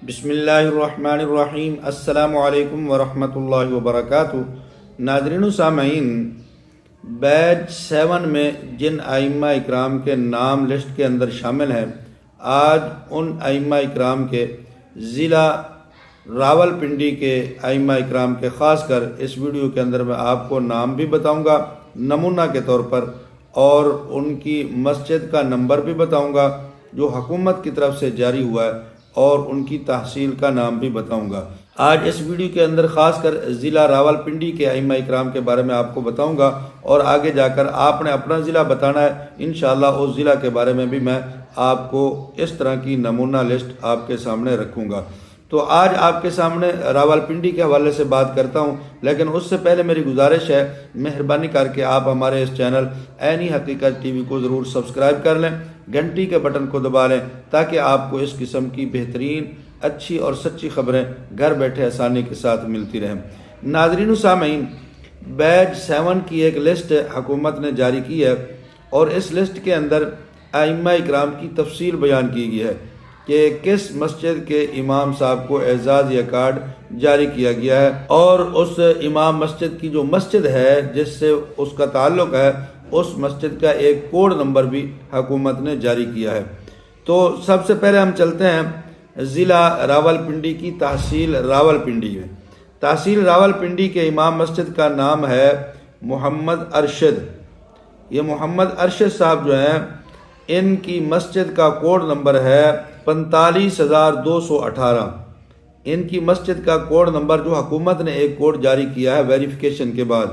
بسم اللہ الرحمن الرحیم۔ السلام علیکم ورحمۃ اللہ وبرکاتہ۔ ناظرین و سامعین، بیچ 7 میں جن ائمہ اکرام کے نام لسٹ کے اندر شامل ہیں، آج ان ائمہ اکرام کے ضلع راولپنڈی کے ائمہ اکرام کے خاص کر اس ویڈیو کے اندر میں آپ کو نام بھی بتاؤں گا نمونہ کے طور پر، اور ان کی مسجد کا نمبر بھی بتاؤں گا جو حکومت کی طرف سے جاری ہوا ہے، اور ان کی تحصیل کا نام بھی بتاؤں گا۔ آج اس ویڈیو کے اندر خاص کر ضلع راولپنڈی کے ائمہ اکرام کے بارے میں آپ کو بتاؤں گا، اور آگے جا کر آپ نے اپنا ضلع بتانا ہے۔ انشاءاللہ اس ضلع کے بارے میں بھی میں آپ کو اس طرح کی نمونہ لسٹ آپ کے سامنے رکھوں گا۔ تو آج آپ کے سامنے راولپنڈی کے حوالے سے بات کرتا ہوں، لیکن اس سے پہلے میری گزارش ہے، مہربانی کر کے آپ ہمارے اس چینل عینی حقیقت ٹی وی کو ضرور سبسکرائب کر لیں، گھنٹی کے بٹن کو دبا لیں تاکہ آپ کو اس قسم کی بہترین، اچھی اور سچی خبریں گھر بیٹھے آسانی کے ساتھ ملتی رہیں۔ ناظرین و سامعین، بیچ 7 کی ایک لسٹ حکومت نے جاری کی ہے، اور اس لسٹ کے اندر ائمہ اکرام کی تفصیل بیان کی گئی ہے کہ کس مسجد کے امام صاحب کو اعزازیہ کارڈ جاری کیا گیا ہے، اور اس امام مسجد کی جو مسجد ہے جس سے اس کا تعلق ہے، اس مسجد کا ایک کوڈ نمبر بھی حکومت نے جاری کیا ہے۔ تو سب سے پہلے ہم چلتے ہیں ضلع راولپنڈی کی تحصیل راولپنڈی میں۔ تحصیل راولپنڈی کے امام مسجد کا نام ہے محمد ارشد۔ یہ محمد ارشد صاحب جو ہیں، ان کی مسجد کا کوڈ نمبر ہے 45218۔ ان کی مسجد کا کوڈ نمبر جو حکومت نے ایک کوڈ جاری کیا ہے ویریفیکیشن کے بعد،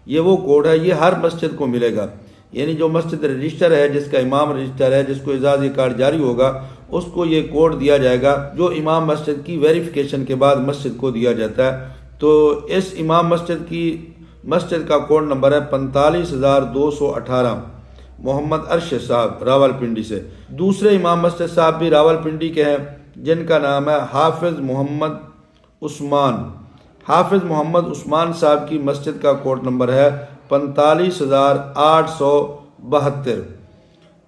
یہ وہ کوڈ ہے، یہ ہر مسجد کو ملے گا۔ یعنی جو مسجد رجسٹر ہے، جس کا امام رجسٹر ہے، جس کو اعزازی کارڈ جاری ہوگا، اس کو یہ کوڈ دیا جائے گا جو امام مسجد کی ویریفیکیشن کے بعد مسجد کو دیا جاتا ہے۔ تو اس امام مسجد کا کوڈ نمبر ہے 45218، محمد ارشد صاحب راولپنڈی سے۔ دوسرے امام مسجد صاحب بھی راولپنڈی کے ہیں، جن کا نام ہے حافظ محمد عثمان۔ حافظ محمد عثمان صاحب کی مسجد کا کوڈ نمبر ہے 45872۔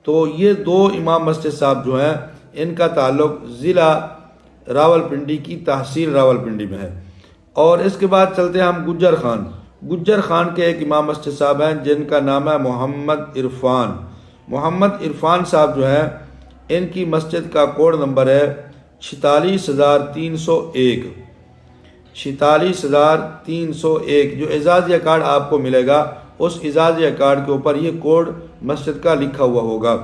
تو یہ دو امام مسجد صاحب جو ہیں، ان کا تعلق ضلع راولپنڈی کی تحصیل راولپنڈی میں ہے۔ اور اس کے بعد چلتے ہیں ہم گجر خان کے ایک امام مسجد صاحب ہیں، جن کا نام ہے محمد عرفان۔ محمد عرفان صاحب جو ہیں، ان کی مسجد کا کوڈ نمبر ہے 46301۔ 46301 جو اعزازیہ کارڈ آپ کو ملے گا، اس اعزازیہ کارڈ کے اوپر یہ کوڈ مسجد کا لکھا ہوا ہوگا،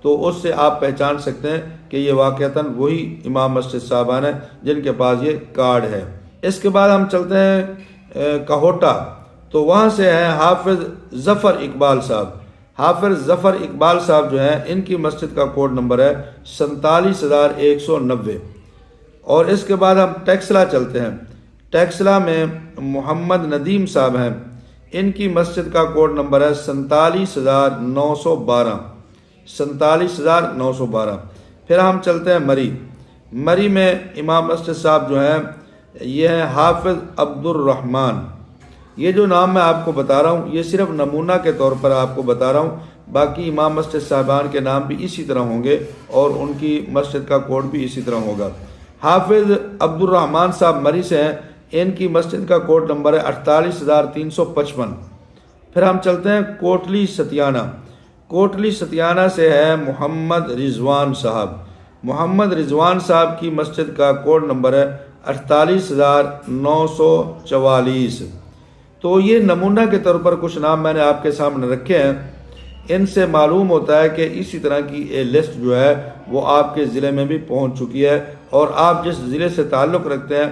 تو اس سے آپ پہچان سکتے ہیں کہ یہ واقعتاً وہی امام مسجد صاحبان ہیں جن کے پاس یہ کارڈ ہے۔ اس کے بعد ہم چلتے ہیں کہوٹا، تو وہاں سے ہیں حافظ ظفر اقبال صاحب۔ حافظ ظفر اقبال صاحب جو ہیں، ان کی مسجد کا کوڈ نمبر ہے 47190۔ اور اس کے بعد ہم ٹیکسلا چلتے ہیں۔ ٹیکسلا میں محمد ندیم صاحب ہیں، ان کی مسجد کا کوڈ نمبر ہے 47912۔ 47912۔ پھر ہم چلتے ہیں مری میں امام مسجد صاحب جو ہیں، یہ ہیں حافظ عبد الرحمن۔ یہ جو نام میں آپ کو بتا رہا ہوں، یہ صرف نمونہ کے طور پر آپ کو بتا رہا ہوں، باقی امام مسجد صاحبان کے نام بھی اسی طرح ہوں گے، اور ان کی مسجد کا کوڈ بھی اسی طرح ہوگا۔ حافظ عبد الرحمن صاحب مری سے ہیں، ان کی مسجد کا کوڈ نمبر ہے 48355۔ پھر ہم چلتے ہیں کوٹلی ستیانہ۔ کوٹلی ستیانہ سے ہے محمد رضوان صاحب۔ محمد رضوان صاحب کی مسجد کا کوڈ نمبر ہے 48944۔ تو یہ نمونہ کے طور پر کچھ نام میں نے آپ کے سامنے رکھے ہیں۔ ان سے معلوم ہوتا ہے کہ اسی طرح کی یہ لسٹ جو ہے وہ آپ کے ضلع میں بھی پہنچ چکی ہے، اور آپ جس ضلع سے تعلق رکھتے ہیں،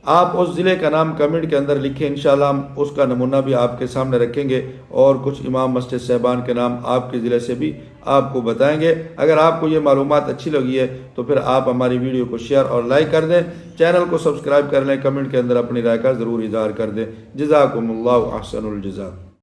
آپ اس ضلع کا نام کمنٹ کے اندر لکھیں، انشاءاللہ ہم اس کا نمونہ بھی آپ کے سامنے رکھیں گے، اور کچھ امام مسجد صاحبان کے نام آپ کے ضلع سے بھی آپ کو بتائیں گے۔ اگر آپ کو یہ معلومات اچھی لگی ہے تو پھر آپ ہماری ویڈیو کو شیئر اور لائک کر دیں، چینل کو سبسکرائب کر لیں، کمنٹ کے اندر اپنی رائے کا ضرور اظہار کر دیں۔ جزاکم اللہ احسن الجزا۔